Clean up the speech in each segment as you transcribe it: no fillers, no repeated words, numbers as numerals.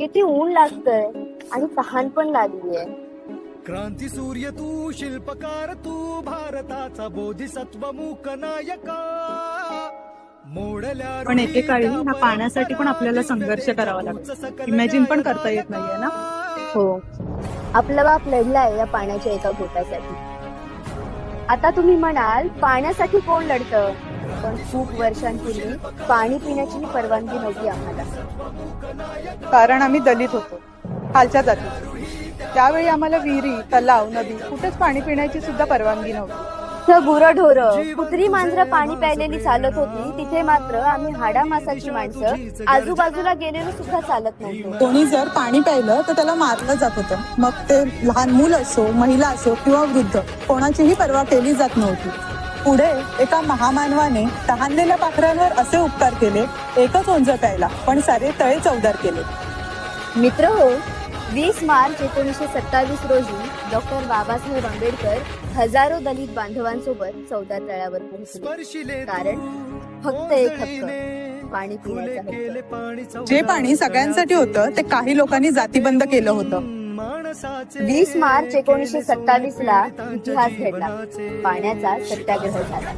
किती ऊन लागतंय आणि तहान पण लागलीये. क्रांती सूर्य तू, शिल्पकार तू, भारताचा बोधिसत्व मूक नायका. मोडल्या पण एकेकाळी ह्या पाण्यासाठी पण आपल्याला संघर्ष करावा लागतो. इमॅजिन पण करता येत नाहीये ना. हो, आपला बाप लढलाय या पाण्याच्या एका घोटासाठी. आता तुम्ही म्हणाल पाण्यासाठी कोण लढतं, पण खूप वर्षांपूर्वी पाणी पिण्याची परवानगी नव्हती आम्हाला. कारण आम्ही दलित होतो, खालच्या जाती. त्यावेळी आम्हाला विहिरी, तलाव, नदी कुठेच पाणी पिण्याची सुद्धा परवानगी नव्हती. गुरंढोरं, कुत्री मांजरं पाणी प्यायलेली चालत होती, तिथे मात्र आम्ही हाडामासाची माणसं आजूबाजूला गेलेलो सुद्धा चालत नव्हतो. कोणी जर पाणी प्यायलं तर त्याला मारलं जात होतं. मग ते लहान मूल असो, महिला असो किंवा वृद्ध, कोणाचीही पर्वा केली जात नव्हती. पुढे एका महामानवाने तहानलेल्या पाखरांवर असे उपकार केले, एकच ओंज प्यायला पण सारे तळे चौदार केले. मित्र हो, 20 मार्च 1927 रोजी डॉक्टर बाबासाहेब आंबेडकर हजारो दलित बांधवांसोबत चौदार तळ्यावर पोहोचले. कारण फक्त एक हक्क, पाणी पिण्याचा हक्क. जे पाणी सगळ्यांसाठी होतं ते काही लोकांनी जातीबंद केलं होतं. 20 मार्च 1927 ला इतिहास घडला, पाण्याचा सत्याग्रह झाला.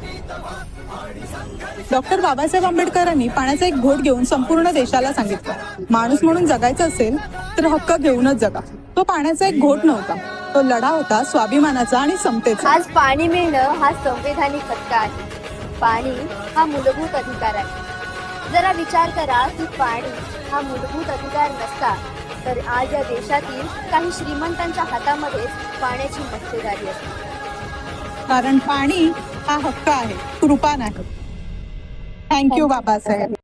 डॉक्टर बाबासाहेब आंबेडकरांनी पाण्याचा एक घोट घेऊन संपूर्ण देशाला सांगितलं, माणूस म्हणून जगायचं असेल तर हक्क घेऊनच जगा. तो पाण्याचा एक घोट नव्हता, तो लढा होता स्वाभिमानाचा आणि समतेचा. आज पाणी मिळणं हा संवैधानिक हक्क आहे. पाणी हा मूलभूत अधिकार आहे. जरा विचार करा की पाणी हा मूलभूत अधिकार नसता तर आज या देशातील काही श्रीमंतांच्या हातामध्ये पाण्याची मक्तेदारी असते. कारण पाणी हा हक्क आहे, कृपा नाही. थँक्यू बाबासाहेब.